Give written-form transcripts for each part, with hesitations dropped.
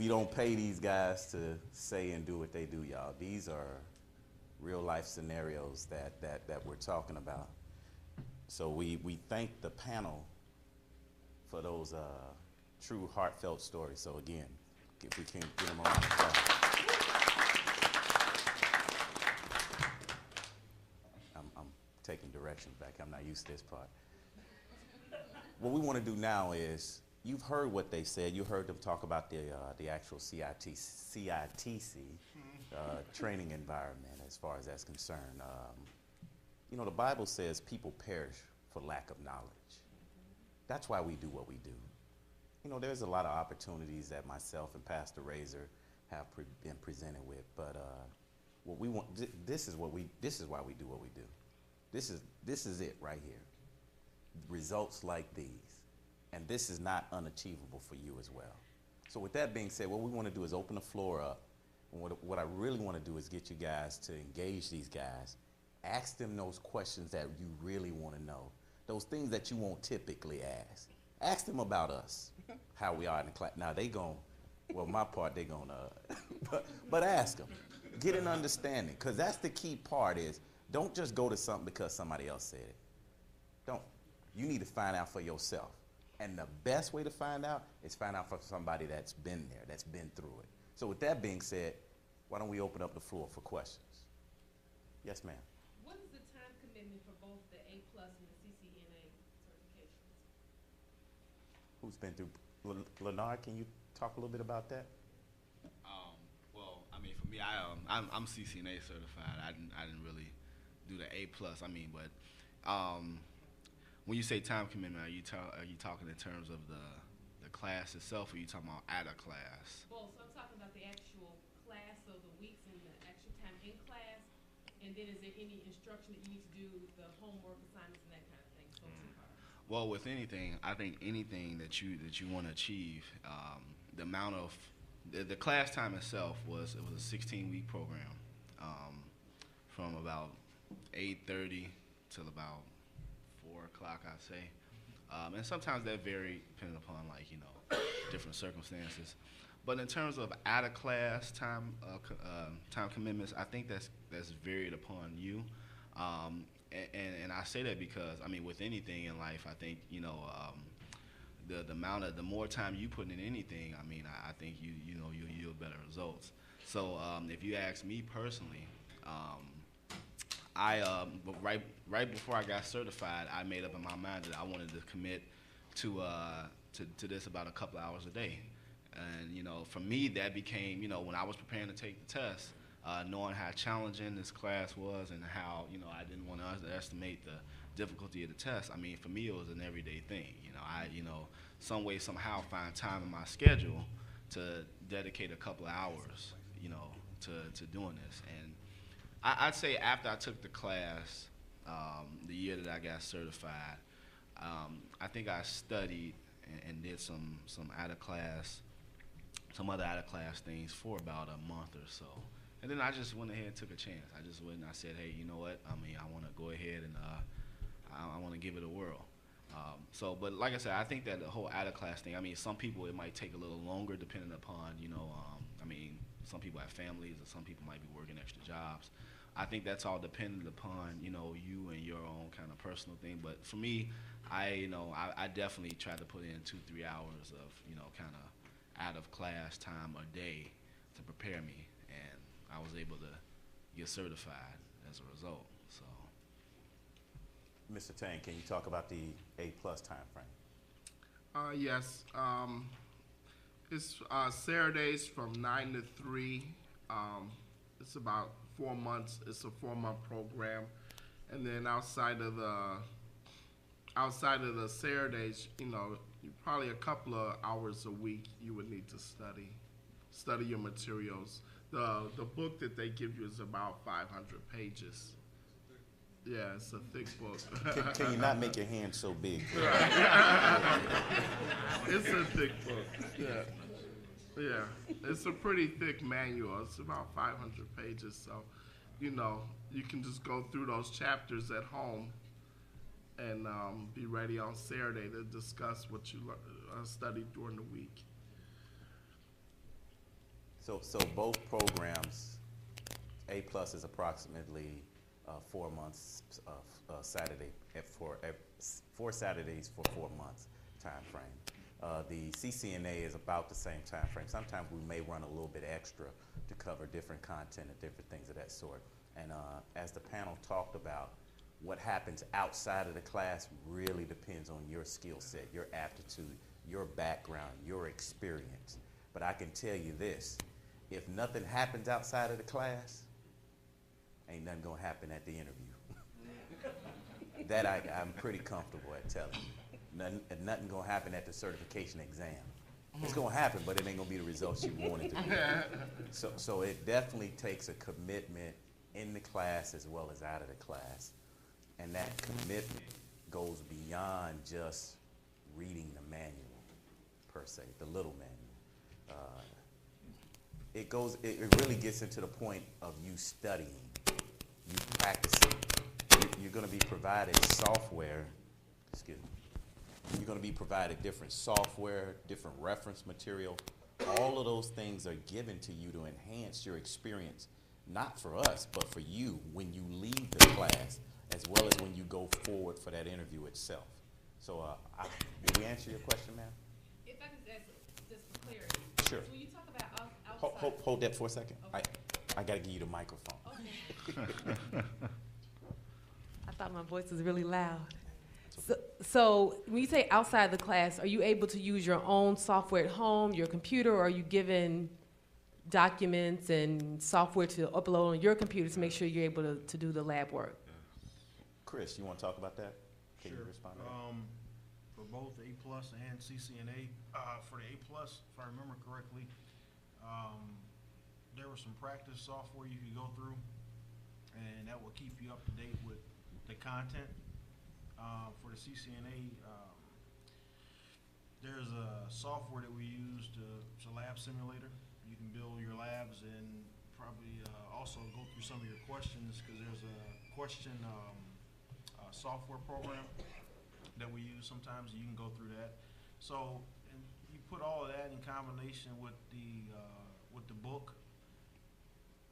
we don't pay these guys to say and do what they do, y'all. These are real life scenarios that we're talking about. So we thank the panel for those true heartfelt stories. So again, if we can get them around the applause. I'm taking directions back. I'm not used to this part. What we want to do now is, you've heard what they said. You heard them talk about the actual CITC training environment as far as that's concerned. You know, the Bible says people perish for lack of knowledge. That's why we do what we do. You know, there's a lot of opportunities that myself and Pastor Razor have been presented with, but what we want, this is why we do what we do. This is it right here. Results like these. And this is not unachievable for you as well. So with that being said, what we want to do is open the floor up. And what I really want to do is get you guys to engage these guys. Ask them those questions that you really want to know. Those things that you won't typically ask. Ask them about us, how we are in the class. Now they gon', well, my part, they gonna, but ask them. Get an understanding, because that's the key part is, don't just go to something because somebody else said it. Don't. You need to find out for yourself. And the best way to find out is find out from somebody that's been there, that's been through it. So with that being said, why don't we open up the floor for questions? Yes, ma'am. What is the time commitment for both the A+ and the CCNA certifications? Who's been through? Leonard, can you talk a little bit about that? Well, I mean, for me, I'm CCNA certified. I didn't really do the A+. I mean, but when you say time commitment, are you talking in terms of the class itself, or are you talking about at a class? Well, so I'm talking about the actual class, so the weeks and the actual time in class, and then is there any instruction that you need to do, the homework assignments and that kind of thing? So two parts. Well, with anything, I think anything that you want to achieve, the amount of the class time itself was a 16-week program, from about 8:30 till about 4 o'clock, I'd say. And sometimes that varied depending upon, like, you know, different circumstances. But in terms of out of class time commitments, I think that's varied upon you. And I say that because, I mean, with anything in life, I think, you know, the more time you put in anything, I mean, I think you'll yield better results. So if you ask me personally, right before I got certified, I made up in my mind that I wanted to commit to this about a couple hours a day. And, you know, for me, that became, you know, when I was preparing to take the test, knowing how challenging this class was and how, you know, I didn't want to underestimate the difficulty of the test. I mean, for me, it was an everyday thing. You know, some way, somehow find time in my schedule to dedicate a couple of hours, you know, to doing this. And I'd say after I took the class, the year that I got certified, I think I studied and did some other out of class things for about a month or so. And then I just went ahead and took a chance. I just went and I said, hey, you know what? I mean, I want to go ahead and I want to give it a whirl. But like I said, I think that the whole out of class thing, I mean, some people it might take a little longer depending upon, you know, I mean, some people have families or some people might be working extra jobs. I think that's all dependent upon, you know, you and your own kind of personal thing. But for me, I definitely try to put in 2-3 hours of, you know, kind of out of class time a day to prepare me, and I was able to get certified as a result. So, Mr. Tang, can you talk about the A+ time frame? Yes. It's Saturdays from 9 to 3. It's about 4 months. It's a 4-month program, and then outside of the Saturdays, you know, probably a couple of hours a week you would need to study your materials. The book that they give you is about 500 pages. Yeah, it's a thick book. Can you not make your hand so big? It's a thick book. Yeah, it's a pretty thick manual. It's about 500 pages, so, you know, you can just go through those chapters at home and be ready on Saturday to discuss what you studied during the week. So both programs, A plus is approximately 4 months of Saturday, 4 Saturdays for 4 months time frame. The CCNA is about the same time frame. Sometimes we may run a little bit extra to cover different content and different things of that sort. And as the panel talked about, what happens outside of the class really depends on your skill set, your aptitude, your background, your experience. But I can tell you this, if nothing happens outside of the class, ain't nothing gonna happen at the interview. That I'm pretty comfortable at telling you. Nothing gonna happen at the certification exam. It's gonna happen, but it ain't gonna be the results you wanted to be. So it definitely takes a commitment in the class as well as out of the class. And that commitment goes beyond just reading the manual, per se, the little manual. It really gets into the point of you studying, you practicing. You're going to be provided software, you're going to be provided different software, different reference material. All of those things are given to you to enhance your experience, not for us, but for you when you leave the class, as well as when you go forward for that interview itself. So did we answer your question, ma'am? If I could ask, just for clarity. Sure. When you talk about outside. Hold that for a second. Okay. I got to give you the microphone. Okay. I thought my voice was really loud. So when you say outside the class, are you able to use your own software at home, your computer, or are you given documents and software to upload on your computer to make sure you're able to do the lab work? Chris, you want to talk about that? Can Sure. you respond to that? For both A plus and CCNA, for the A plus, if I remember correctly, there was some practice software you could go through, and that will keep you up to date with the content. For the CCNA, there's a software that we use it's a lab simulator. You can build your labs and probably also go through some of your questions, because there's a question software program that we use sometimes. You can go through that. So, and you put all of that in combination with the book,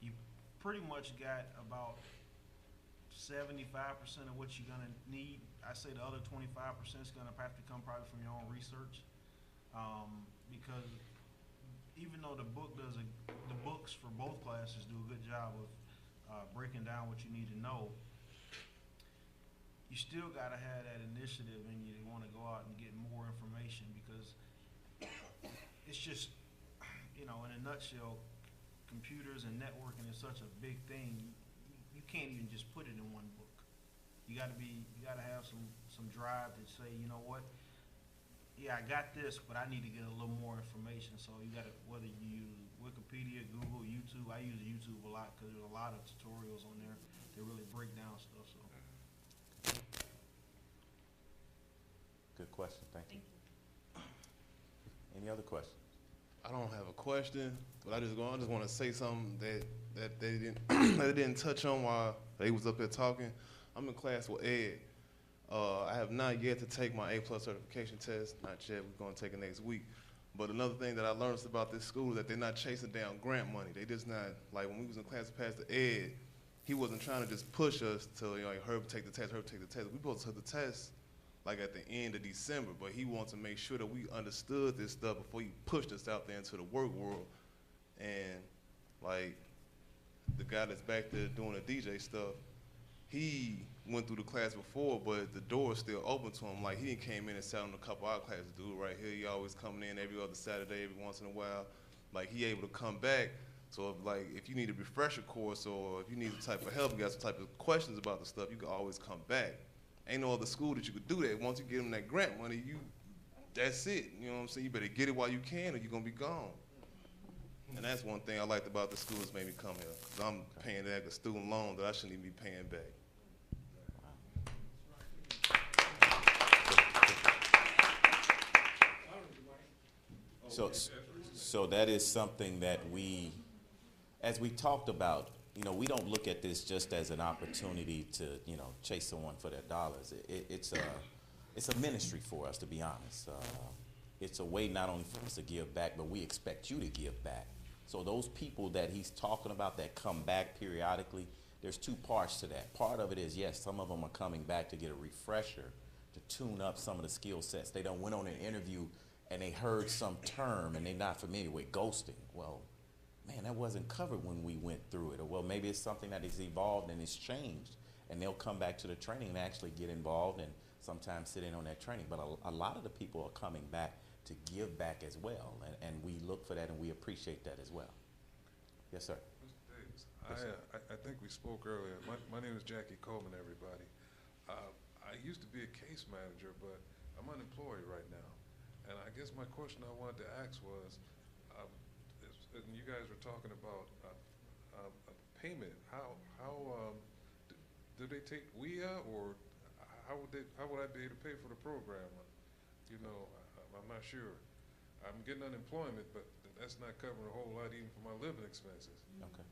you pretty much got about 75% of what you're gonna need. I say the other 25% is gonna have to come probably from your own research, because even though the books for both classes do a good job of breaking down what you need to know, you still gotta have that initiative in you to want to go out and get more information, because it's just, in a nutshell, computers and networking is such a big thing. You can't even just put it in one book. You gotta have some drive to say, you know what? Yeah, I got this, but I need to get a little more information. So you gotta, whether you use Wikipedia, Google, YouTube. I use YouTube a lot because there's a lot of tutorials on there that really break down stuff. So. Good question. Thank you. Any other questions? I don't have a question, but I just want to say something that they didn't they didn't touch on while they was up there talking. I'm in class with Ed. I have not yet to take my A+ certification test. Not yet. We're going to take it next week. But another thing that I learned about this school is that they're not chasing down grant money. They just not, like when we was in class with Pastor Ed, he wasn't trying to just push us to, like, Herb take the test, Herb take the test. We both took the test like at the end of December, but he wanted to make sure that we understood this stuff before he pushed us out there into the work world. And like the guy that's back there doing the DJ stuff, he went through the class before, but the door is still open to him. Like, he came in and sat on a couple of our classes. Dude right here, he always coming in every other Saturday, every once in a while. Like, he able to come back. So if you need a refresher course, or if you need some type of help, you got some type of questions about the stuff, you can always come back. Ain't no other school that you could do that. Once you get them that grant money, that's it. You know what I'm saying? You better get it while you can, or you're gonna be gone. And that's one thing I liked about the school that's made me come here. 'Cause I'm paying back a student loan that I shouldn't even be paying back. So that is something that we, as we talked about, we don't look at this just as an opportunity to, chase someone for their dollars. It's a ministry for us, to be honest. It's a way not only for us to give back, but we expect you to give back. So those people that he's talking about that come back periodically, there's two parts to that. Part of it is, yes, some of them are coming back to get a refresher, to tune up some of the skill sets. They done went on an interview and they heard some term and they're not familiar with ghosting. Well, man, that wasn't covered when we went through it. Or, well, maybe it's something that has evolved and it's changed. And they'll come back to the training and actually get involved and sometimes sit in on that training. But a lot of the people are coming back to give back as well. And we look for that and we appreciate that as well. Yes, sir. Mr. Davis, Yes, sir. I think we spoke earlier. My name is Jackie Coleman, everybody. I used to be a case manager, but I'm unemployed right now. And I guess my question I wanted to ask was, and you guys were talking about payment. How do they take WIA, or how would I be able to pay for the program? You know, I'm not sure. I'm getting unemployment, but that's not covering a whole lot even for my living expenses. Okay.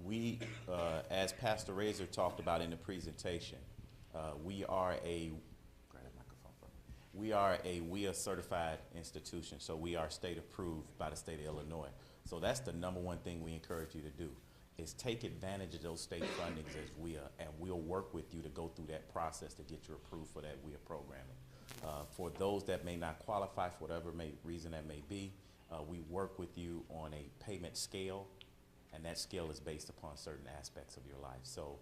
We, as Pastor Razor talked about in the presentation, we are a WIA certified institution, so we are state approved by the state of Illinois. So that's the number one thing we encourage you to do, is take advantage of those state fundings as WIA, and we'll work with you to go through that process to get you approved for that WIA programming. For those that may not qualify for whatever reason that may be, we work with you on a payment scale, and that scale is based upon certain aspects of your life. So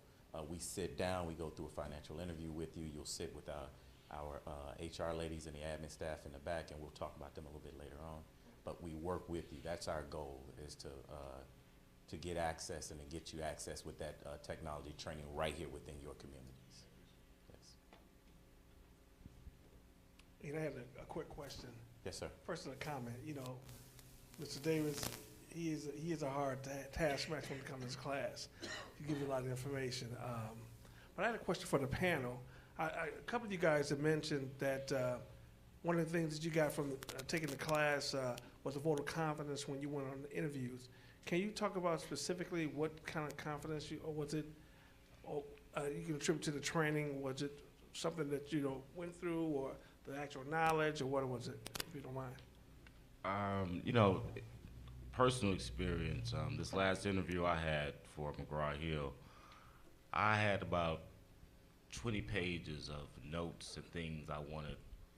we sit down, we go through a financial interview with you. You'll sit with our HR ladies and the admin staff in the back, and we'll talk about them a little bit later on. But we work with you. That's our goal, is to get access and to get you access with that technology training right here within your communities. Yes. You know, I had a quick question. Yes, sir. First, a comment. You know, Mr. Davis, he is a hard taskmaster when it comes to his class. He gives you a lot of information. But I had a question for the panel. A couple of you guys have mentioned that one of the things that you got from taking the class was a vote of confidence when you went on the interviews. Can you talk about specifically what kind of confidence or was it you can attribute to the training? Was it something that you went through, or the actual knowledge, or what was it, if you don't mind? You know, personal experience. This last interview I had for McGraw-Hill, I had about 20 pages of notes and things I wanted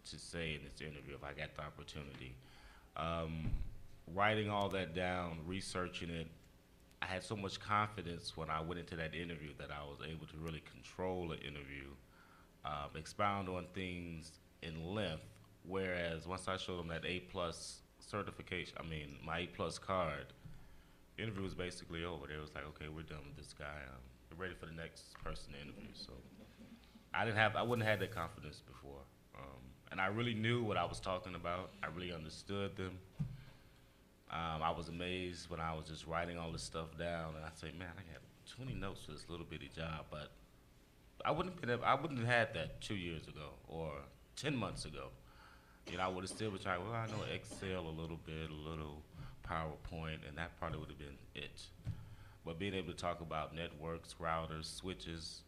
to say in this interview if I got the opportunity. Writing all that down, researching it, I had so much confidence when I went into that interview that I was able to really control the interview, expound on things in length, whereas once I showed them that A+ certification, my A+ card, the interview was basically over. They was like, okay, we're done with this guy. We're ready for the next person to interview. So I wouldn't have had that confidence before. And I really knew what I was talking about. I really understood them. I was amazed when I was just writing all this stuff down, and I say, man, I got 20 notes for this little bitty job, but I wouldn't have had that 2 years ago or 10 months ago. You know, I would have still been trying, well, I know Excel a little bit, a little PowerPoint, and that probably would have been it. But being able to talk about networks, routers, switches,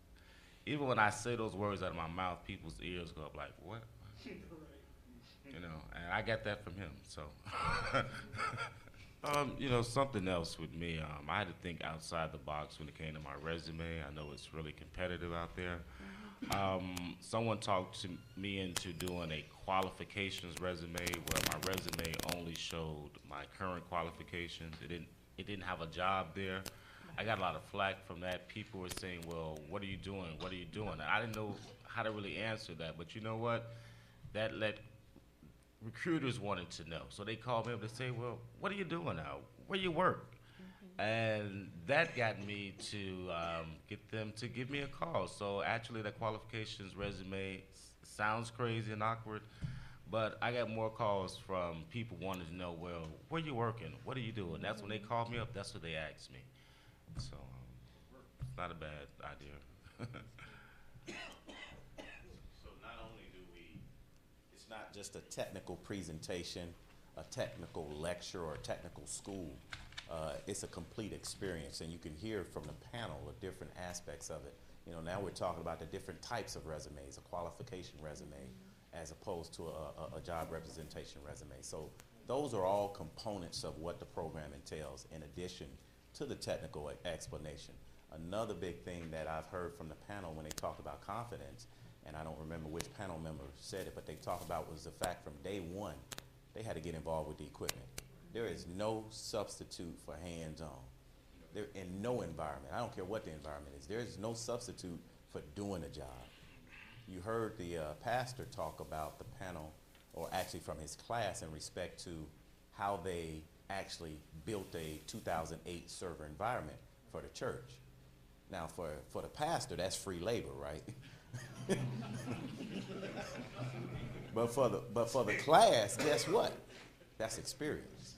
even when I say those words out of my mouth, people's ears go up like, what? You know, and I got that from him, so. You know, something else with me, I had to think outside the box when it came to my resume. I know it's really competitive out there. Someone talked me into doing a qualifications resume where my resume only showed my current qualifications. It didn't have a job there. I got a lot of flack from that. People were saying, well, what are you doing? What are you doing? And I didn't know how to really answer that, but you know what? That let recruiters wanted to know. So they called me up to say, well, what are you doing now? Where you work? And that got me to get them to give me a call. So actually the qualifications resume sounds crazy and awkward, but I got more calls from people wanting to know, well, where you working? What are you doing? That's when they called me up. That's what they asked me. So it's not a bad idea. So not only it's not just a technical presentation, a technical lecture, or a technical school. It's a complete experience, and you can hear from the panel the different aspects of it. You know, now we're talking about the different types of resumes, a qualification resume, as opposed to a job representation resume. So Those are all components of what the program entails in addition to the technical explanation. Another big thing that I've heard from the panel when they talk about confidence, and I don't remember which panel member said it, but they talked about was the fact from day one, they had to get involved with the equipment. There is no substitute for hands-on. There, in no environment, I don't care what the environment is, there is no substitute for doing a job. You heard the pastor talk about the panel, or actually from his class, in respect to how they actually built a 2008 server environment for the church. Now, for the pastor, that's free labor, right? But for the class, guess what? That's experience.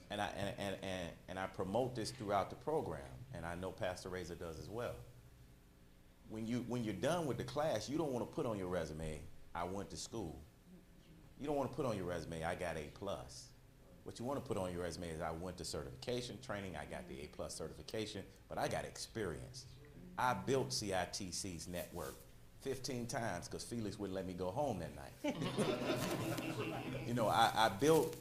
And I promote this throughout the program, and I know Pastor Razor does as well. When you're done with the class, you don't want to put on your resume, I went to school. You don't want to put on your resume, I got A+. What you want to put on your resume is I went to certification training, I got the A+ certification, but I got experience. I built CITC's network 15 times because Felix wouldn't let me go home that night. You know, I built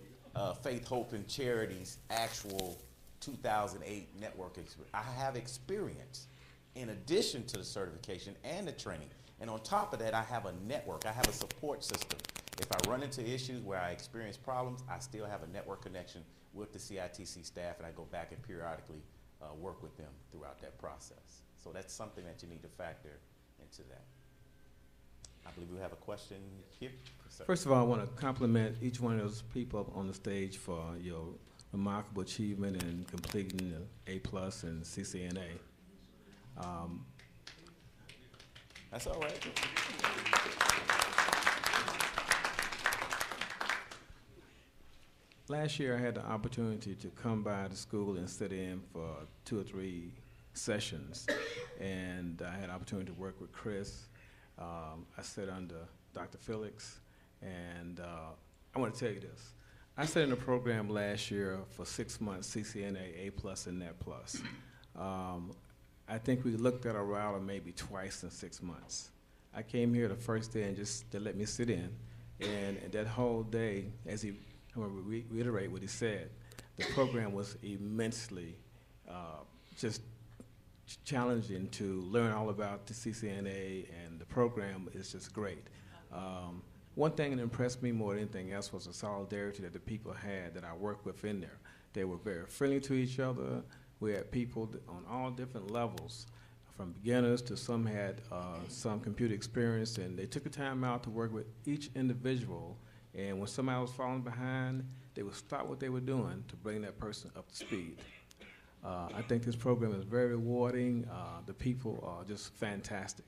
Faith, Hope, and Charity's actual 2008 network experience. I have experience in addition to the certification and the training. And on top of that, I have a network. I have a support system. If I run into issues where I experience problems, I still have a network connection with the CITC staff, and I go back and periodically work with them throughout that process. So that's something that you need to factor into that. I believe we have a question here. First of all, I want to compliment each one of those people on the stage for your remarkable achievement in completing the A+ and CCNA. That's all right. Last year, I had the opportunity to come by the school and sit in for 2 or 3 sessions, and I had the opportunity to work with Chris. I sat under Dr. Felix, and I want to tell you this. I sat in a program last year for 6 months, CCNA, A+ and Net+. I think we looked at a router maybe twice in 6 months. I came here the first day and just to let me sit in, and that whole day, as he, I want to reiterate what he said, the program was immensely just challenging to learn all about the CCNA, and the program is just great. One thing that impressed me more than anything else was the solidarity that the people had that I worked with in there. They were very friendly to each other. We had people on all different levels, from beginners to some had some computer experience, and they took the time out to work with each individual. And when somebody was falling behind, they would stop what they were doing to bring that person up to speed. I think this program is very rewarding. The people are just fantastic.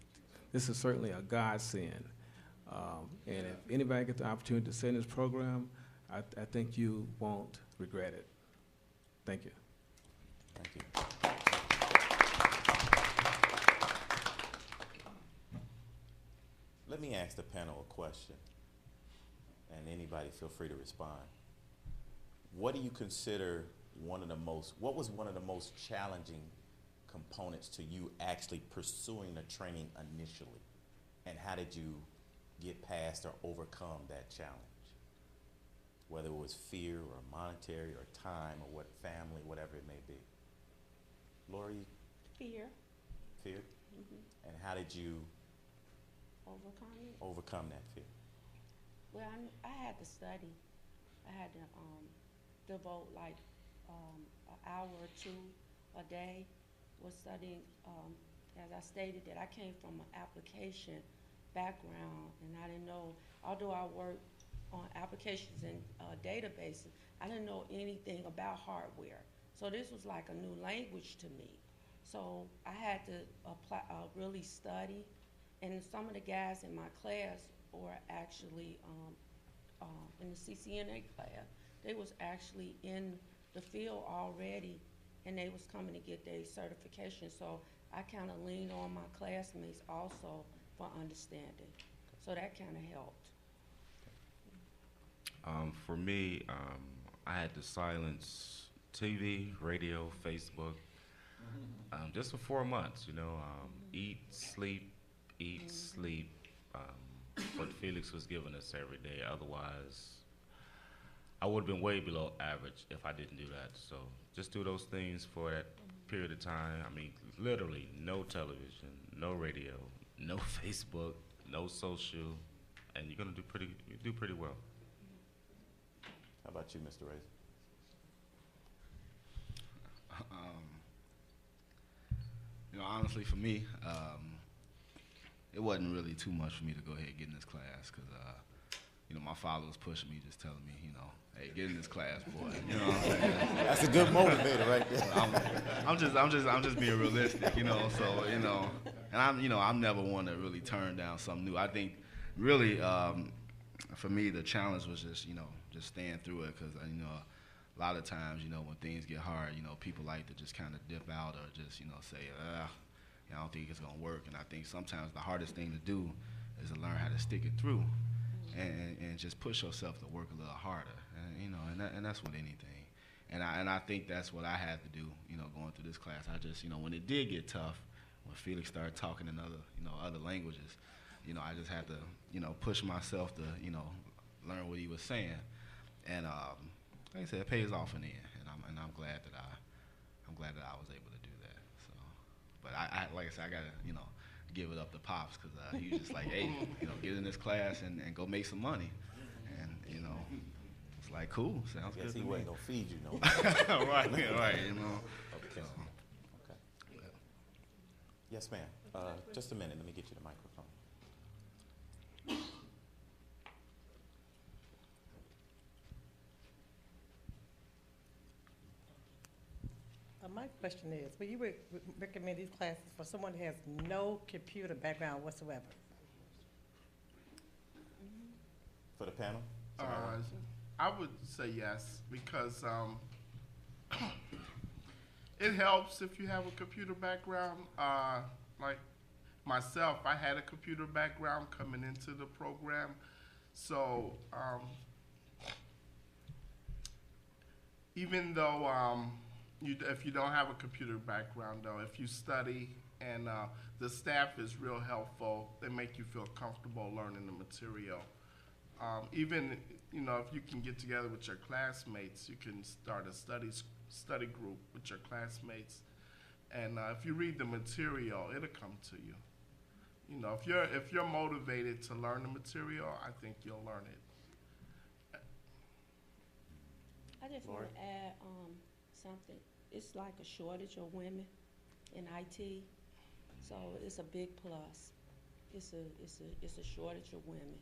This is certainly a godsend. And if anybody gets the opportunity to sit in this program, I think you won't regret it. Thank you. Thank you. Let me ask the panel a question, and anybody feel free to respond. What do you consider what was one of the most challenging components to you actually pursuing the training initially? And how did you get past or overcome that challenge? Whether it was fear or monetary or time or what family, whatever it may be. Lori? Fear. Fear? Mm-hmm. And how did you overcome that fear? Well, I had to study. I had to devote like an hour or 2 a day was studying. As I stated, that I came from an application background, and I didn't know, although I worked on applications and databases, I didn't know anything about hardware. So this was like a new language to me. So I had to really study, and some of the guys in my class were actually in the CCNA class. They was actually in the field already, and they was coming to get their certification. So I kind of leaned on my classmates also for understanding. So that kind of helped. For me, I had to silence TV, radio, Facebook, just for 4 months, you know, eat, sleep, what Felix was giving us every day. Otherwise, I would have been way below average if I didn't do that. So just do those things for that period of time. I mean, literally no television, no radio, no Facebook, no social, and you're gonna do pretty well. How about you, Mr. Razor? You know, honestly, for me, it wasn't really too much for me to go ahead and get in this class because, you know, my father was pushing me, just telling me, you know, hey, get in this class, boy. You know what I'm saying? That's a good motivator right there. I'm just being realistic, you know. So, you know, and I'm never one to really turn down something new. I think, really, for me, the challenge was just, you know, just staying through it because, you know, a lot of times, you know, when things get hard, you know, people like to just kind of dip out or just, you know, say, I don't think it's going to work. And I think sometimes the hardest thing to do is to learn how to stick it through and just push yourself to work a little harder. And, you know, and that's with anything. And I think that's what I had to do, you know, going through this class. I just, you know, when it did get tough, when Felix started talking in other languages, you know, I just had to, you know, push myself to, you know, learn what he was saying. And like I said, it pays off in the end, and I'm glad that I was able to do that. So, but I like I said, I gotta, you know, give it up to Pops because he was just like, hey, you know, get in this class and go make some money, and you know, it's like cool, sounds good. Guess he to wasn't me. gonna feed you no. right, you know. Okay. Okay. Yes, ma'am. Just a minute. Let me get you the microphone. My question is, will you recommend these classes for someone who has no computer background whatsoever? For the panel? I would say yes because it helps if you have a computer background. Like myself, I had a computer background coming into the program, so even though if you don't have a computer background, though, if you study and the staff is real helpful, they make you feel comfortable learning the material. Even, you know, if you can get together with your classmates, you can start a study group with your classmates, and if you read the material, it'll come to you. You know, if you're motivated to learn the material, I think you'll learn it. I just want to add something. It's like a shortage of women in IT, so it's a big plus. It's a shortage of women.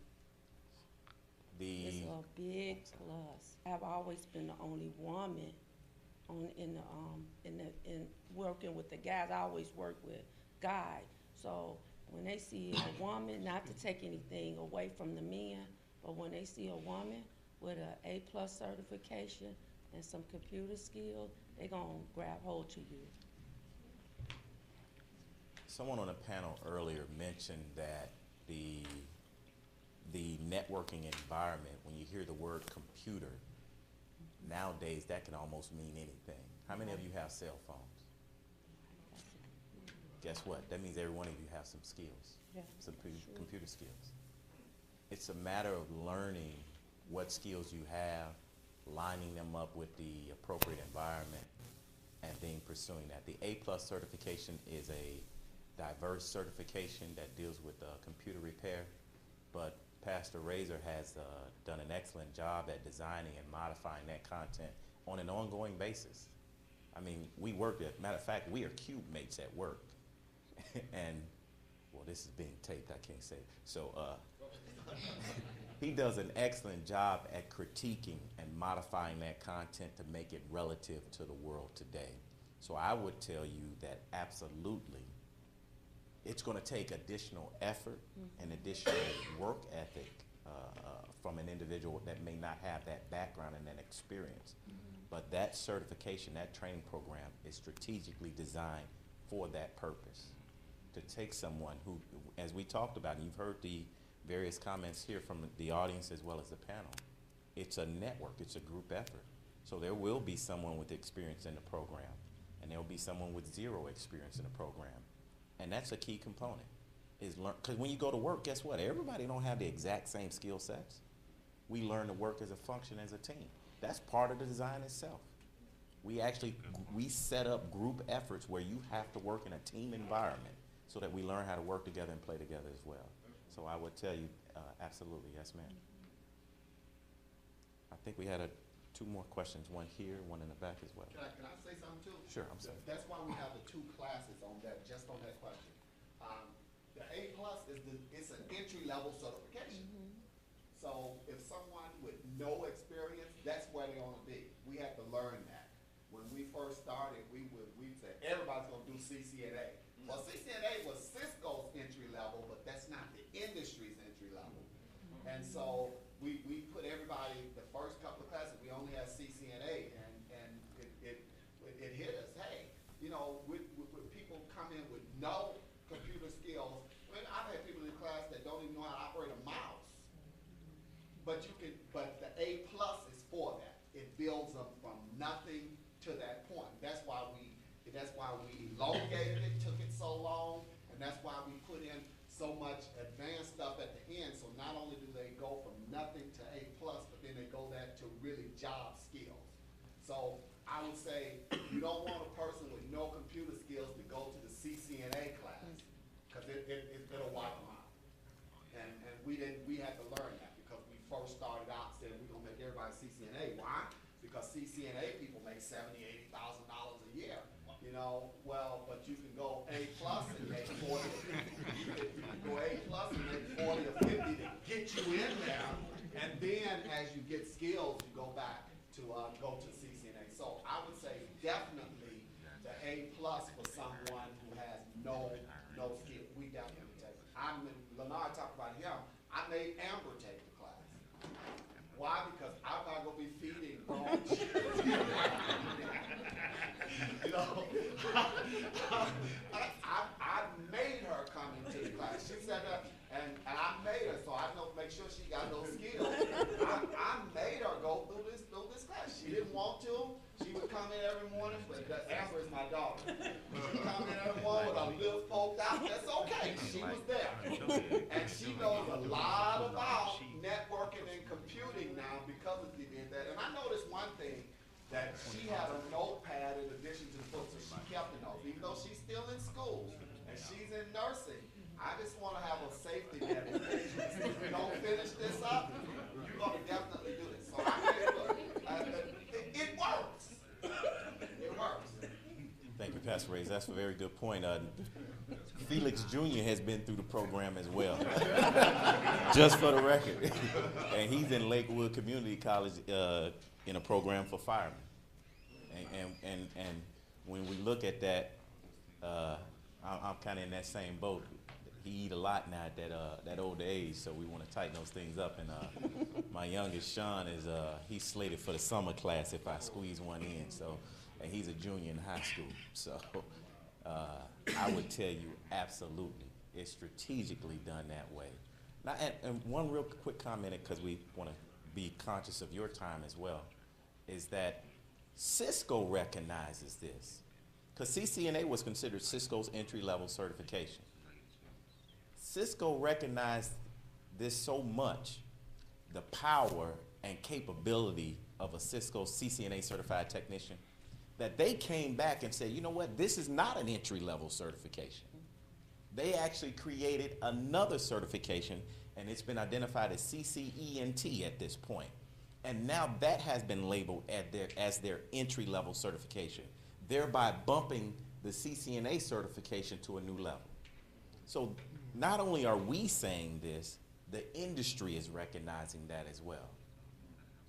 It's a big plus. I've always been the only woman in working with the guys. I always work with guys. So when they see a woman, not to take anything away from the men, but when they see a woman with an A+ certification and some computer skills, they're gonna grab hold to you. Someone on the panel earlier mentioned that the networking environment, when you hear the word computer, nowadays that can almost mean anything. How many of you have cell phones? Guess what? That means every one of you have some skills, some computer skills. It's a matter of learning what skills you have, lining them up with the appropriate environment, and then pursuing that. The A+ certification is a diverse certification that deals with computer repair, but Pastor Razor has done an excellent job at designing and modifying that content on an ongoing basis. I mean, we work at, matter of fact, we are cube mates at work. And, well, this is being taped, I can't say it. So he does an excellent job at critiquing and modifying that content to make it relative to the world today. So I would tell you that absolutely it's going to take additional effort and additional work ethic from an individual that may not have that background and that experience. But that certification, that training program is strategically designed for that purpose, to take someone who, as we talked about, and you've heard the various comments here from the audience as well as the panel, it's a network, it's a group effort. So there will be someone with experience in the program, and there will be someone with zero experience in the program. And that's a key component, is learn, because when you go to work, guess what? Everybody don't have the exact same skill sets. we learn to work as a function as a team. That's part of the design itself. We actually, we set up group efforts where you have to work in a team environment so that we learn how to work together and play together as well. So I would tell you, absolutely, yes ma'am. I think we had two more questions, one here, one in the back as well. Can I say something too? Sure, I'm sorry. That's why we have the 2 classes on that, just on that question. The A+ it's an entry-level certification. So if someone with no experience, that's where they want to be. We have to learn that. When we first started, we said everybody's going to do CCNA. Well, CCNA was Cisco's entry level, but that's not the industry's entry level. And so we put everybody, the first couple of classes, we only had CCNA, and it hit us. Hey, you know, with people come in with no computer skills. I mean, I've had people in class that don't even know how to operate a mouse. But the A+ is for that. It builds them from nothing to that point. That's why we elongated it, took it so long, and that's why we put in so much advanced stuff at the end. So not only do they go from nothing to A+, but then they go that to really job skills. So I would say you don't want a person with no computer skills to go to the CCNA class, because it'll wipe them out. And we had to learn that, because we first started out saying we're gonna make everybody CCNA. Why? Because CCNA people make $70,000, $80,000 a year. You know, well, but you can go A+ and make 40. You can go A+ and make 40 or 50 to get you in there, and then as you get skills, you go back to go to CCNA. So I would say definitely the A+ for someone who has no skill. We definitely take it. Leonard talked about him. I made Amber take the class. Why? Because I'm not gonna be feeding grown children. You know, I made her come into the class. She said that, and I made her, so I know make sure she got those skills. I made her go through this class. She didn't want to. She would come in every morning, but Amber is my daughter. She come in every morning with her lips poked out. That's okay. She was there, and she knows a lot about networking and computing now because she did that. And I noticed one thing, that she had a notepad in addition to the books, so she kept the notes, even though she's still in school and she's in nursing. I just want to have a safety net in case you don't finish this up, you're going to definitely do this. So I mean, look, it works. It works. Thank you, Pastor Reyes. That's a very good point. Felix Jr. has been through the program as well, just for the record. And he's in Lakewood Community College in a program for firemen. And when we look at that, I'm kind of in that same boat. He eat a lot now at that older age, so we want to tighten those things up. And my youngest, Sean, he's slated for the summer class if I squeeze one in. So, and he's a junior in high school. So I would tell you absolutely, it's strategically done that way. Now, and one real quick comment, because we want to be conscious of your time as well, is that Cisco recognizes this, because CCNA was considered Cisco's entry-level certification. Cisco recognized this so much, the power and capability of a Cisco CCNA certified technician, that they came back and said, you know what, this is not an entry-level certification. They actually created another certification, and it's been identified as CCENT at this point. And now that has been labeled as their entry-level certification, thereby bumping the CCNA certification to a new level. So not only are we saying this, the industry is recognizing that as well.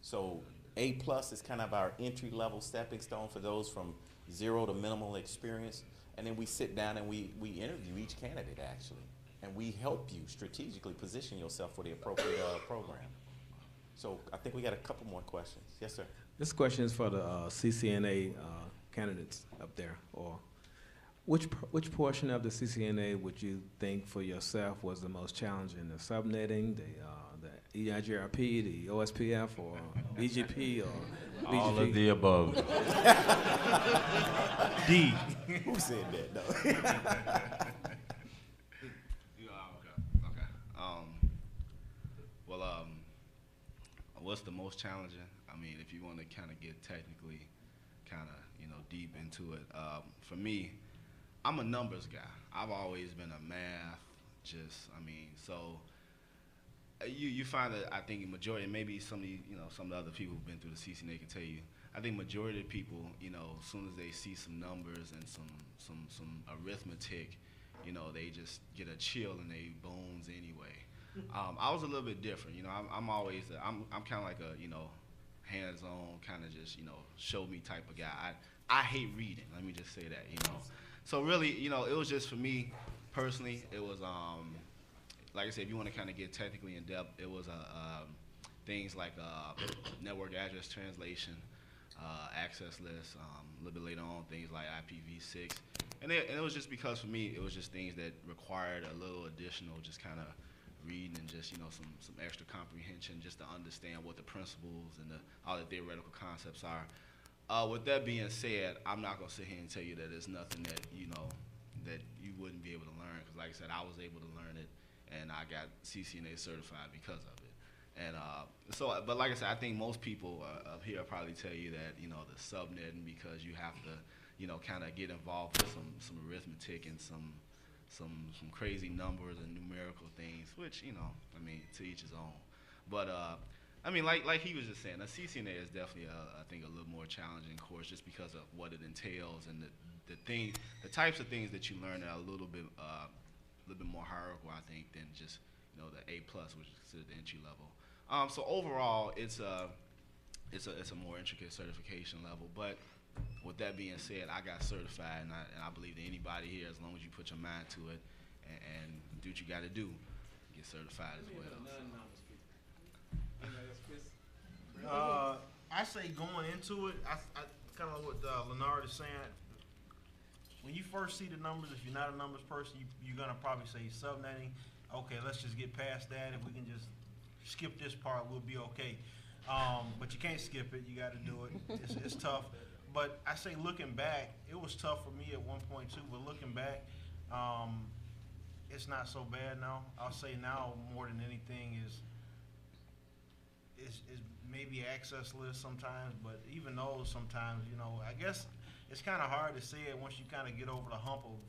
So A+ is kind of our entry-level stepping stone for those from zero to minimal experience. And then we sit down and we interview each candidate, actually. And we help you strategically position yourself for the appropriate program. So I think we got a couple more questions. Yes, sir. This question is for the CCNA candidates up there. Or which portion of the CCNA would you think for yourself was the most challenging? The subnetting, the EIGRP, the OSPF, or BGP, or BGP? All of the above. D. Who said that, though? what's the most challenging? I mean, if you want to kind of get technically kind of, deep into it. For me, I'm a numbers guy. I've always been a math, so you find that I think majority, maybe some of some of the other people who've been through the CCNA can tell you, I think majority of people, as soon as they see some numbers and some arithmetic, they just get a chill in their bones anyway. I was a little bit different, I'm always, I'm kind of like a, hands-on kind of just, show me type of guy. I hate reading, let me just say that, So really, it was just for me personally, it was, like I said, if you want to kind of get technically in depth, it was things like network address translation, access lists, a little bit later on, things like IPv6. And it was just because for me, it was just things that required a little additional just kind of reading and just, some extra comprehension just to understand what the principles and all the theoretical concepts are. With that being said, I'm not going to sit here and tell you that there's nothing that, that you wouldn't be able to learn. Because like I said, I was able to learn it, and I got CCNA certified because of it. And but like I said, I think most people up here probably tell you that, the subnetting, because you have to, kind of get involved with some arithmetic and some crazy numbers and numerical things, which, I mean, to each his own. But, I mean, like he was just saying, the CCNA is definitely, I think, a little more challenging course just because of what it entails and the types of things that you learn are a little bit more hierarchical, I think, than just, the A+, which is considered the entry level. So overall, it's a more intricate certification level. But with that being said, I got certified, and I believe that anybody here, as long as you put your mind to it and do what you got to do, get certified as well. I say going into it, I kind of what Leonard is saying. When you first see the numbers, if you're not a numbers person, you're gonna probably say subnetting. Okay, let's just get past that. If we can just skip this part, we'll be okay. But you can't skip it. You got to do it. It's tough. But I say looking back, it was tough for me at one point too. But looking back, it's not so bad now. I'll say now more than anything is maybe access lists sometimes. But even those sometimes, I guess it's kind of hard to say it once you kind of get over the hump of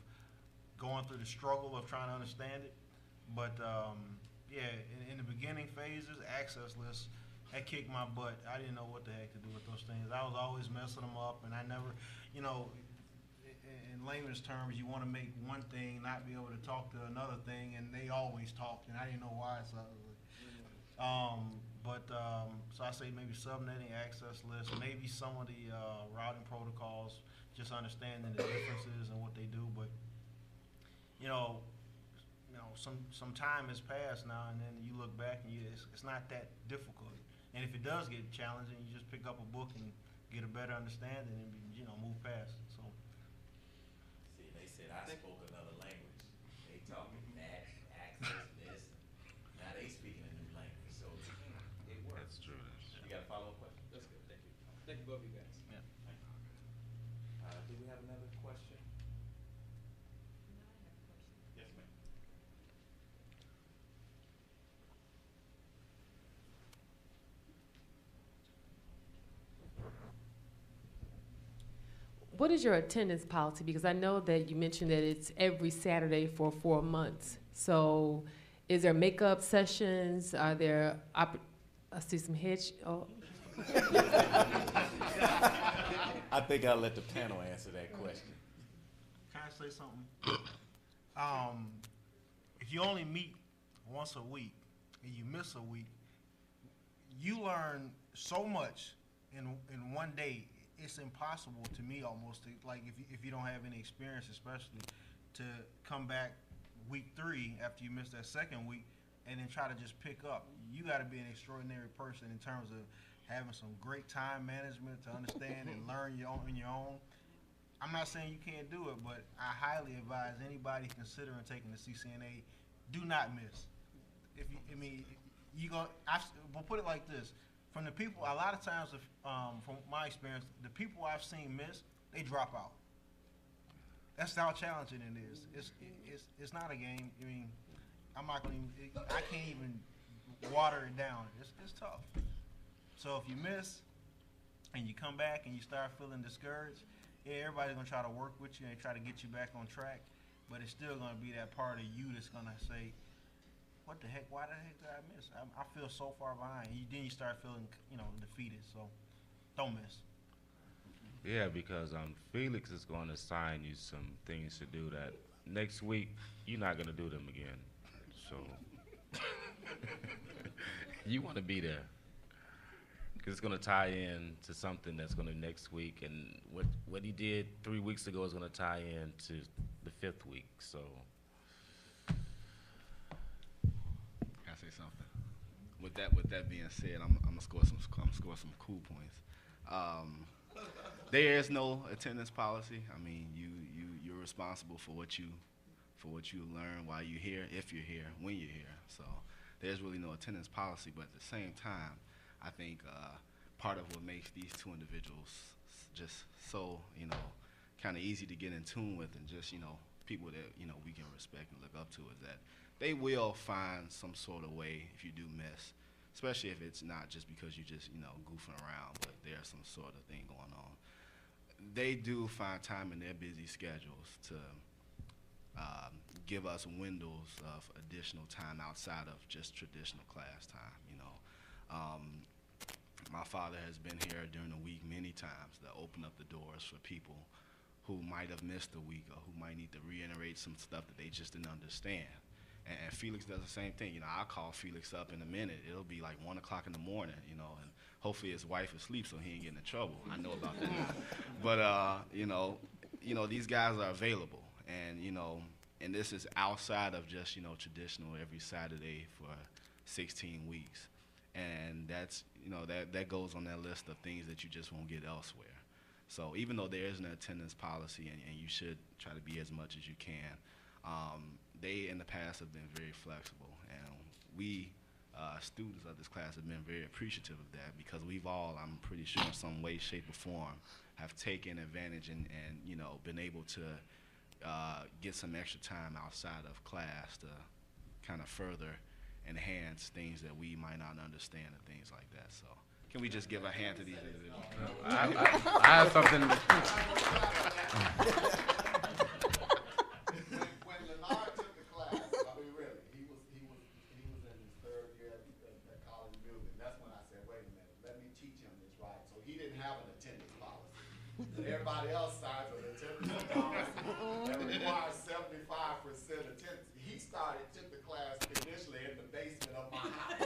going through the struggle of trying to understand it. But yeah, in the beginning phases, access lists, that kicked my butt. I didn't know what the heck to do with those things. I was always messing them up, and I never, in layman's terms, you want to make one thing not be able to talk to another thing, and they always talked, and I didn't know why. So, so I say maybe subnetting, access lists, maybe some of the routing protocols, just understanding the differences and what they do. But some time has passed now, and then you look back and it's not that difficult. And if it does get challenging, you just pick up a book and get a better understanding and move past it. So. See, they said I spoke another language. They talking that, access this. Now they speaking a new language, so it works. That's true. You got a follow-up question? That's good. Thank you. Thank you, both of you guys. Yeah. Do we have another question? Yes, ma'am. What is your attendance policy? Because I know that you mentioned that it's every Saturday for 4 months. So is there makeup sessions? Are there, I see some heads. Oh. I think I'll let the panel answer that question. Can I say something? If you only meet once a week and you miss a week, you learn so much in one day. It's impossible to me almost to, like, if you don't have any experience, especially to come back week 3 after you miss that second week and then try to just pick up. You got to be an extraordinary person in terms of having some great time management to understand and learn on your own. I'm not saying you can't do it, but I highly advise anybody considering taking the CCNA, do not miss. If you, I mean, you go. We'll put it like this. From the people, a lot of times, from my experience, the people I've seen miss, they drop out. That's how challenging it is. It's not a game. I mean, I'm not gonna. I can't even water it down. It's tough. So if you miss and you come back and you start feeling discouraged, yeah, everybody's gonna try to work with you and try to get you back on track, but it's still gonna be that part of you that's gonna say, what the heck, why the heck did I miss? I feel so far behind. Then you start feeling, defeated, so don't miss. Yeah, because Felix is going to assign you some things to do that next week you're not going to do them again. So you want to be there because it's going to tie in to something that's going to next week, and what he did 3 weeks ago is going to tie in to the 5th week. So can I say something? With that being said, I'm gonna score some cool points. There is no attendance policy. I mean, you're responsible for what you learn while you're here, if you're here, when you're here. So there's really no attendance policy. But at the same time, I think part of what makes these two individuals just so kind of easy to get in tune with, and just people that we can respect and look up to, is that they will find some sort of way if you do miss, especially if it's not just because you just goofing around, but there's some sort of thing going on. They do find time in their busy schedules to give us windows of additional time outside of just traditional class time. My father has been here during the week many times to open up the doors for people who might have missed a week or who might need to reiterate some stuff that they just didn't understand. And Felix does the same thing. I'll call Felix up in a minute. It'll be like 1 o'clock in the morning, and hopefully his wife is asleep so he ain't getting in trouble. I know about that. But these guys are available, and this is outside of just traditional every Saturday for 16 weeks, and that's that goes on that list of things that you just won't get elsewhere. So even though there is an attendance policy, and you should try to be as much as you can, they in the past have been very flexible, and we students of this class have been very appreciative of that, because we've all, I'm pretty sure in some way, shape, or form, have taken advantage and been able to get some extra time outside of class to kind of further enhance things that we might not understand and things like that. So can we just give a hand to these individuals? I have something. When Leonard took the class, I mean, really, he was in his 3rd year at college building. That's when I said, wait a minute, let me teach him this right. So he didn't have an attendance policy. But everybody else signs an attendance policy that requires 75% attendance. He took the class initially in the basement of my house.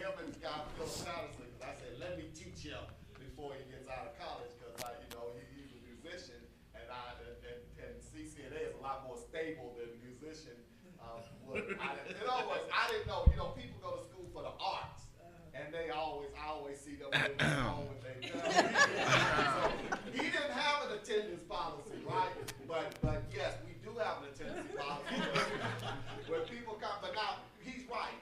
him and the guy Phil Patterson, because I said, let me teach him before he gets out of college, because he's a musician, and CCNA is a lot more stable than a musician would. In other words, I didn't know. People go to school for the arts, and I always see them moving on with their So he didn't have an attendance policy, right? But yes, we do have an attendance policy where people come. But now he's right.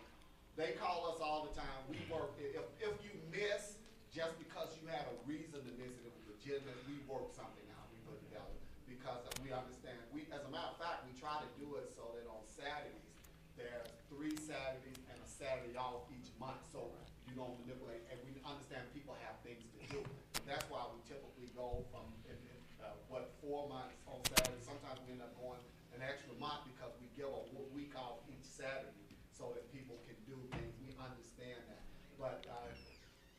They call us all the time. We work. If you miss just because you had a reason to miss it, it was legitimate, we work something out. We put together because we understand. As a matter of fact, we try to do it so that on Saturdays there's 3 Saturdays and a Saturday off each month. So you don't manipulate, and we understand people have things to do. And that's why we typically go from 4 months on Saturday. Sometimes we end up going an extra month because we give a week off each Saturday so that people can do things. We understand that. But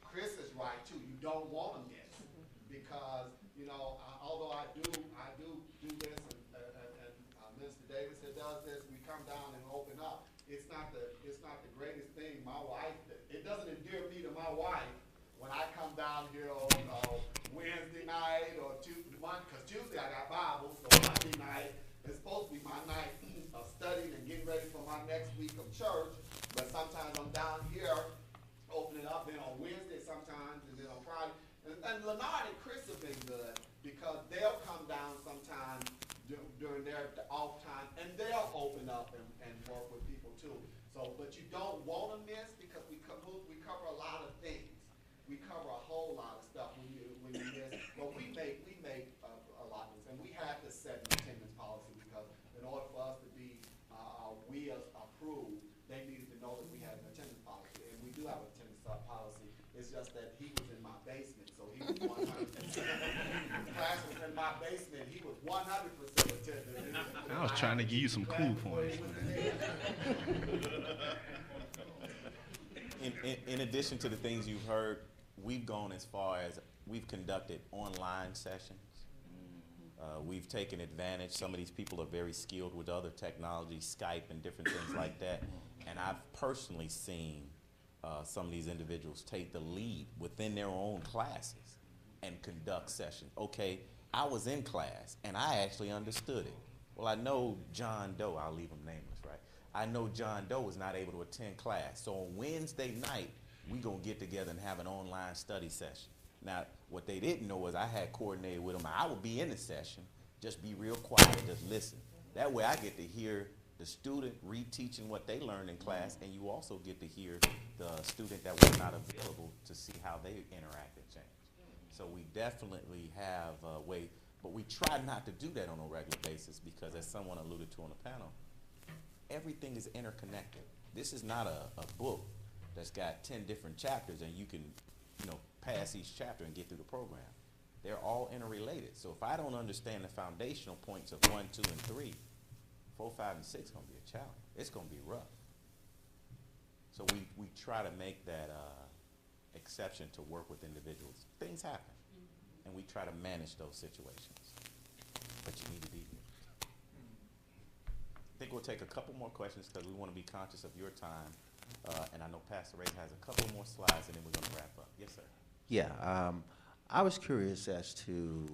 Chris is right too. You don't want to miss because although I do this, and Mr. Davis does this. We come down and open up. It's not the greatest thing. My wife, it doesn't endear me to my wife when I come down here on Wednesday night or because Tuesday I got Bible, so Monday night is supposed to be my night of studying and getting ready for my next week of church. But sometimes I'm down here opening up, then on Wednesday sometimes, and then on Friday. And Leonard and Chris have been good because they'll come down sometimes during their off time, and they'll open up and work with people too. So, but you don't want to miss because we cover a lot of things. We cover a whole lot of stuff when you miss. But we make a lot of this, and we had to set an attendance policy because in order for us to be approved, they needed to know that we had an attendance policy, and we do have an attendance policy that he was in my basement, so he was 100%. Class was in my basement, he was 100% attentive. I was trying to give you some cool points, man. In addition to the things you've heard, we've gone as far as we've conducted online sessions. We've taken advantage. Some of these people are very skilled with other technologies, Skype and different things like that. And I've personally seen some of these individuals take the lead within their own classes and conduct sessions. Okay, I was in class and I actually understood it. Well, I know John Doe, I'll leave him nameless, right? I know John Doe was not able to attend class. So on Wednesday night, we gonna get together and have an online study session. Now, what they didn't know is I had coordinated with them. I would be in the session, just be real quiet, just listen. That way I get to hear the student reteaching what they learned in class, and you also get to hear the student that was not available to see how they interact and change. So we definitely have a way, but we try not to do that on a regular basis because, as someone alluded to on the panel, everything is interconnected. This is not a book that's got 10 different chapters and you can, pass each chapter and get through the program. They're all interrelated. So if I don't understand the foundational points of 1, 2, and 3, 4, 5, and 6 is gonna be a challenge. It's gonna be rough. So we try to make that exception to work with individuals. Things happen, and we try to manage those situations. But you need to be here. I think we'll take a couple more questions because we want to be conscious of your time. And I know Pastor Ray has a couple more slides, and then we're going to wrap up. Yes, sir. Yeah, I was curious as to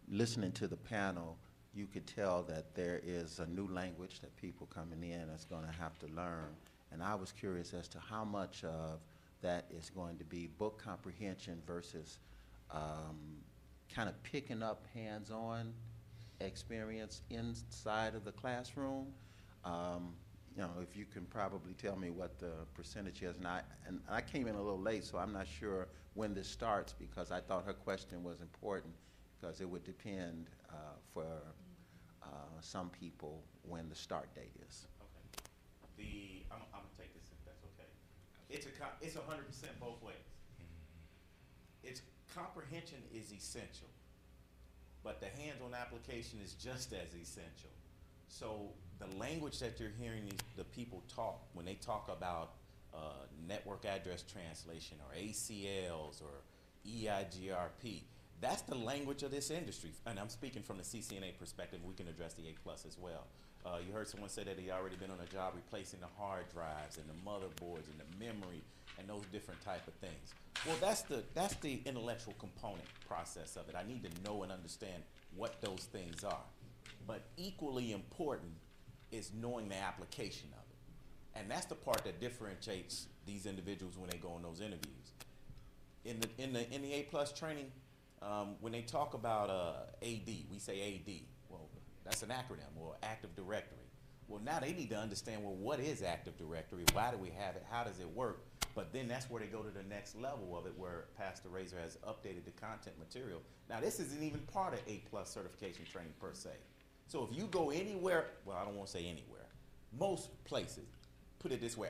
listening to the panel. You could tell that there is a new language that people coming in is going to have to learn. And I was curious as to how much of that is going to be book comprehension versus kind of picking up hands-on experience inside of the classroom. If you can probably tell me what the percentage is. And I came in a little late, so I'm not sure when this starts because I thought her question was important because it would depend for some people when the start date is. Okay. I'm gonna take this if that's okay. It's 100% both ways. It's comprehension is essential, but the hands-on application is just as essential. So the language that you're hearing the people talk when they talk about network address translation or ACLs or EIGRP, that's the language of this industry. And I'm speaking from the CCNA perspective. We can address the A+ as well. You heard someone say that he already been on a job replacing the hard drives and the motherboards and the memory and those different type of things. Well, that's the intellectual component process of it. I need to know and understand what those things are. But equally important is knowing the application of it. And that's the part that differentiates these individuals when they go on those interviews. In the A+ training, when they talk about AD, we say AD. Well, that's an acronym, or Active Directory. Well, now they need to understand, well, what is Active Directory? Why do we have it? How does it work? But then that's where they go to the next level of it, where Pastor Razor has updated the content material. Now, this isn't even part of A+ certification training per se. So if you go anywhere, well, I don't want to say anywhere, most places, put it this way,